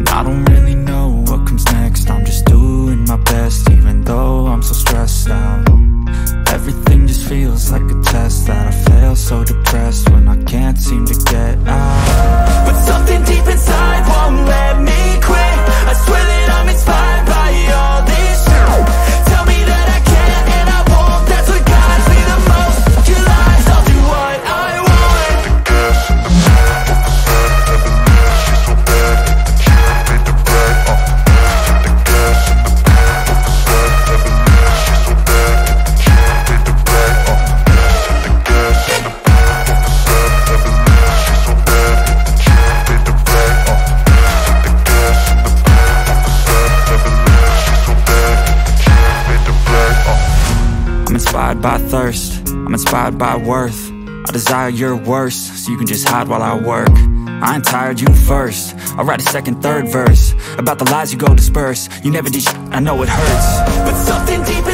I don't really know what comes next. I'm just doing my best, even though I'm so stressed out. Everything just feels like a test that I fail, so depressed when I can't seem to get out. But something deep inside won't let me quit. I swear that I'm inspired by all this shit. Tell me that I can and I won't. That's what guides me the most. Your lies, I'll do what I want. Inspired by thirst, I'm inspired by worth. I desire your worst, so you can just hide while I work. I ain't tired, you first. I'll write a second, third verse about the lies you go disperse. You never did shit, I know it hurts. But something deep